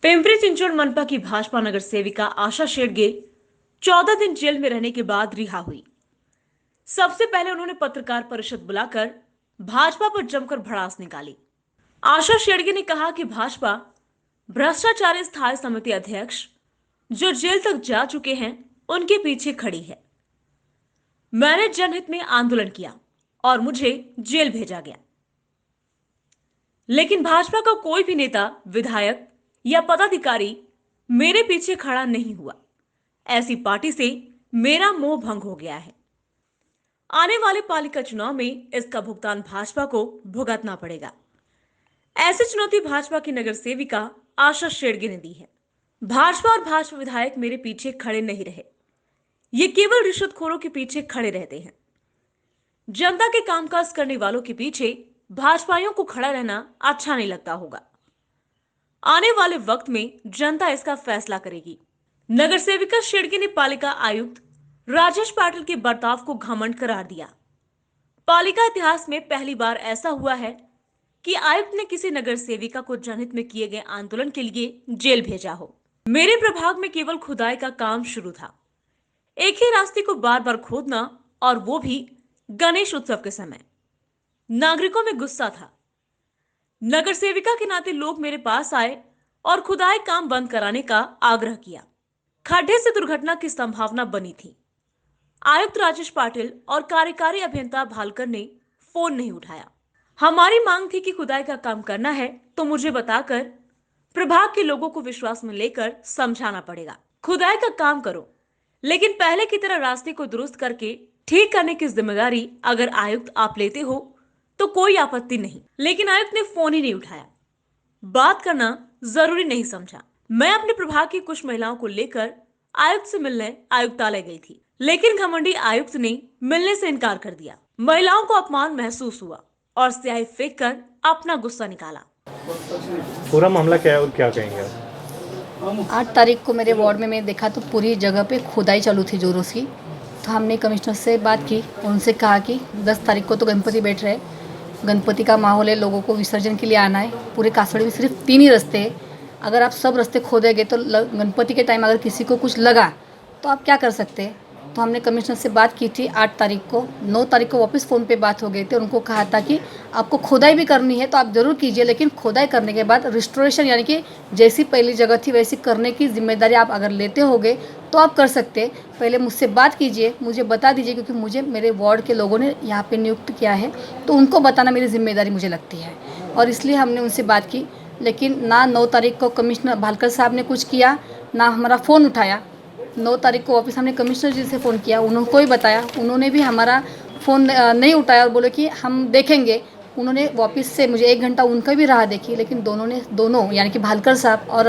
पिंपरी चिंचवड मनपा की भाजपा नगर सेविका आशा शेडगे 14 दिन जेल में रहने के बाद रिहा हुई। सबसे पहले उन्होंने पत्रकार परिषद बुलाकर भाजपा पर जमकर भड़ास निकाली। आशा शेडगे ने कहा कि भाजपा भ्रष्टाचारी स्थायी समिति अध्यक्ष जो जेल तक जा चुके हैं उनके पीछे खड़ी है। मैंने जनहित में आंदोलन किया और मुझे जेल भेजा गया, लेकिन भाजपा का कोई भी नेता, विधायक या पदाधिकारी मेरे पीछे खड़ा नहीं हुआ। ऐसी पार्टी से मेरा मोह भंग हो गया है। आने वाले पालिका चुनाव में इसका भुगतान भाजपा को भुगतना पड़ेगा। ऐसी चुनौती भाजपा की नगर सेविका आशा शेडगे ने दी है। भाजपा और भाजपा विधायक मेरे पीछे खड़े नहीं रहे, ये केवल रिश्वतखोरों के पीछे खड़े रहते हैं। जनता के कामकाज करने वालों के पीछे भाजपाइयों को खड़ा रहना अच्छा नहीं लगता होगा। आने वाले वक्त में जनता इसका फैसला करेगी। नगर सेविका शेडगे ने पालिका आयुक्त राजेश पाटिल के बर्ताव को घमंड करार दिया। पालिका इतिहास में पहली बार ऐसा हुआ है कि आयुक्त ने किसी नगर सेविका को जनहित में किए गए आंदोलन के लिए जेल भेजा हो। मेरे प्रभाग में केवल खुदाई का काम शुरू था, एक ही रास्ते को बार बार खोदना, और वो भी गणेश उत्सव के समय। नागरिकों में गुस्सा था। नगर सेविका के नाते लोग मेरे पास आए और खुदाई काम बंद कराने का आग्रह किया। खड्डे से दुर्घटना की संभावना बनी थी। आयुक्त राजेश पाटिल और कार्यकारी अभियंता भालकर ने फोन नहीं उठाया। हमारी मांग थी कि खुदाई का काम करना है तो मुझे बताकर प्रभाग के लोगों को विश्वास में लेकर समझाना पड़ेगा। खुदाई का काम करो, लेकिन पहले की तरह रास्ते को दुरुस्त करके ठीक करने की जिम्मेदारी अगर आयुक्त आप लेते हो तो कोई आपत्ति नहीं, लेकिन आयुक्त ने फोन ही नहीं उठाया। बात करना जरूरी नहीं समझा। मैं अपने प्रभाग की कुछ महिलाओं को लेकर आयुक्त से मिलने आयुक्तालय गई थी, लेकिन घमंडी आयुक्त ने मिलने से इनकार कर दिया। महिलाओं को अपमान महसूस हुआ और स्याही फेंक कर अपना गुस्सा निकाला। पूरा मामला क्या है और क्या कहेंगे आप? 8 तारीख को मेरे वार्ड में मैं देखा तो पूरी जगह पे खुदाई चालू थी जोरों की। तो हमने कमिश्नर से बात की और उनसे कहा कि 10 तारीख को तो गणपति बैठ रहे, गणपति का माहौल है, लोगों को विसर्जन के लिए आना है। पूरे कासड़ी में सिर्फ 3 ही रास्ते हैं। अगर आप सब रास्ते खोदेंगे तो गणपति के टाइम अगर किसी को कुछ लगा तो आप क्या कर सकते हैं। तो हमने कमिश्नर से बात की थी 8 तारीख को। 9 तारीख को वापस फ़ोन पे बात हो गई थी। उनको कहा था कि आपको खोदाई भी करनी है तो आप ज़रूर कीजिए, लेकिन खोदाई करने के बाद रिस्टोरेशन यानी कि जैसी पहली जगह थी वैसी करने की जिम्मेदारी आप अगर लेते होगे तो आप कर सकते हैं। पहले मुझसे बात कीजिए, मुझे बता दीजिए, क्योंकि मुझे मेरे वार्ड के लोगों ने यहाँ पे नियुक्त किया है तो उनको बताना मेरी जिम्मेदारी मुझे लगती है, और इसलिए हमने उनसे बात की। लेकिन ना 9 तारीख को कमिश्नर भालकर साहब ने कुछ किया, ना हमारा फ़ोन उठाया। 9 तारीख को वापस हमने कमिश्नर जी से फ़ोन किया, उनको ही बताया, उन्होंने भी हमारा फ़ोन नहीं उठाया और बोले कि हम देखेंगे। उन्होंने वापस से मुझे 1 घंटा उनका भी राह देखी, लेकिन दोनों यानी कि भालकर साहब और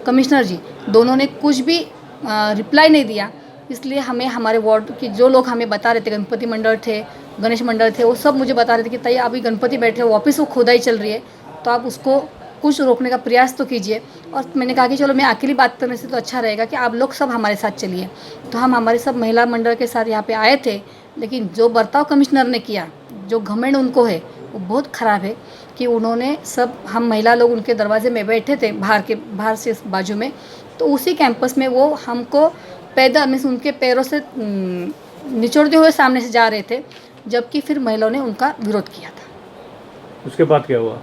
कमिश्नर जी दोनों ने कुछ भी रिप्लाई नहीं दिया। इसलिए हमें हमारे वार्ड के जो लोग हमें बता रहे थे, गणपति मंडल थे, गणेश मंडल थे, वो सब मुझे बता रहे थे कि ताई अभी गणपति बैठे वापस वो खुदाई चल रही है तो आप उसको कुछ रोकने का प्रयास तो कीजिए। और मैंने कहा कि चलो मैं अकेली बात करने से तो अच्छा रहेगा कि आप लोग सब हमारे साथ चलिए। तो हम हमारे सब महिला मंडल के साथ यहाँ पे आए थे, लेकिन जो बर्ताव कमिश्नर ने किया, जो घमंड उनको है वो बहुत ख़राब है कि उन्होंने सब हम महिला लोग उनके दरवाजे में बैठे थे बाहर से बाजू में, तो उसी कैंपस में वो हमको पैदल मीन्स उनके पैरों से निचोड़ते हुए सामने से जा रहे थे, जबकि फिर महिलाओं ने उनका विरोध किया था। उसके बाद क्या हुआ?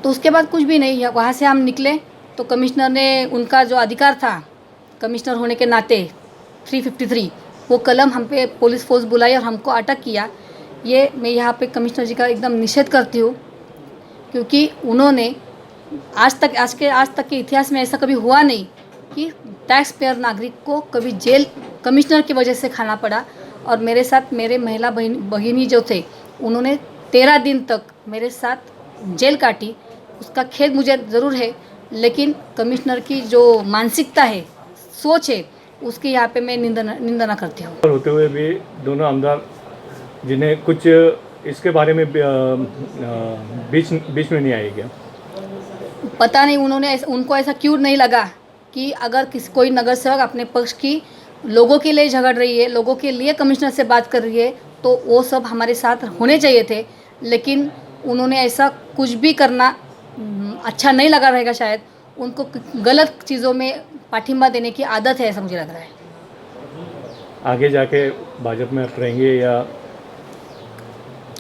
तो उसके बाद कुछ भी नहीं है। वहाँ से हम निकले तो कमिश्नर ने उनका जो अधिकार था कमिश्नर होने के नाते 353 वो कलम हम पे पुलिस फोर्स बुलाई और हमको अटक किया। ये मैं यहाँ पे कमिश्नर जी का एकदम निषेध करती हूँ, क्योंकि उन्होंने आज तक के इतिहास में ऐसा कभी हुआ नहीं कि टैक्स पेयर नागरिक को कभी जेल कमिश्नर की वजह से खाना पड़ा। और मेरे साथ मेरे महिला भगिनी जो थे उन्होंने 13 दिन तक मेरे साथ जेल काटी। उसका खेद मुझे ज़रूर है, लेकिन कमिश्नर की जो मानसिकता है, सोच है, उसकी यहाँ पे मैं निंदा करती हूँ। होते हुए भी दोनों आमदार जिन्हें कुछ इसके बारे में बीच में नहीं आए क्या? पता नहीं उनको ऐसा क्यों नहीं लगा कि अगर कोई नगर सेवक अपने पक्ष की लोगों के लिए झगड़ रही है, लोगों के लिए कमिश्नर से बात कर रही है, तो वो सब हमारे साथ होने चाहिए थे। लेकिन उन्होंने ऐसा कुछ भी करना अच्छा नहीं लगा रहेगा शायद। उनको गलत चीज़ों में पाठिंबा देने की आदत है, ऐसा मुझे लग रहा है। आगे जाके भाजपा में आप रहेंगे या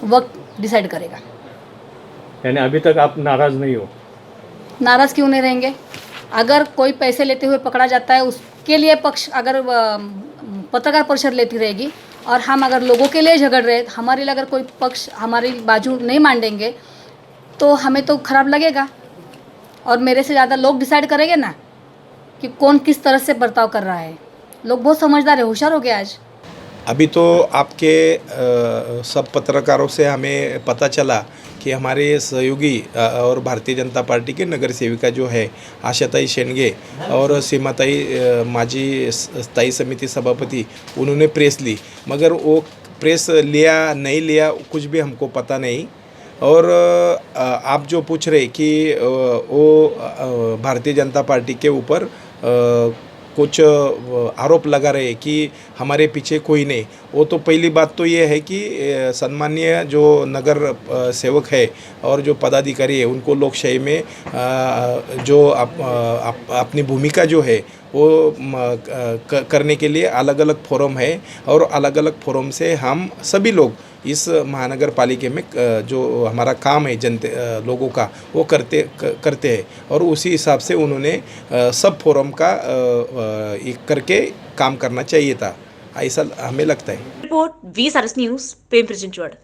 वक्त डिसाइड करेगा। यानी अभी तक आप नाराज़ नहीं हो? नाराज़ क्यों नहीं रहेंगे? अगर कोई पैसे लेते हुए पकड़ा जाता है, उसके लिए पक्ष अगर पत्रकार परिषद लेती रहेगी और हम अगर लोगों के लिए झगड़ रहे, हमारे लिए अगर कोई पक्ष हमारी बाजू नहीं मांडेंगे तो हमें तो खराब लगेगा। और मेरे से ज़्यादा लोग डिसाइड करेंगे ना कि कौन किस तरह से बर्ताव कर रहा है। लोग बहुत समझदार है, होशियार हो गए आज। अभी तो आपके सब पत्रकारों से हमें पता चला कि हमारे सहयोगी और भारतीय जनता पार्टी के नगर सेविका जो है आशाताई शेंडगे और सीमाताई माजी स्थायी समिति सभापति, उन्होंने प्रेस ली, मगर वो प्रेस लिया नहीं लिया कुछ भी हमको पता नहीं। और आप जो पूछ रहे कि वो भारतीय जनता पार्टी के ऊपर कुछ आरोप लगा रहे कि हमारे पीछे कोई नहीं, वो तो पहली बात तो ये है कि सम्मानीय जो नगर सेवक है और जो पदाधिकारी है उनको लोकशाही में जो अपनी भूमिका जो है वो करने के लिए अलग अलग फोरम है और अलग अलग फोरम से हम सभी लोग इस महानगर पालिका में जो हमारा काम है जनते लोगों का वो करते हैं और उसी हिसाब से उन्होंने सब फोरम का एक करके काम करना चाहिए था, ऐसा हमें लगता है। Report VSRS news, Pimpri Chinchwad.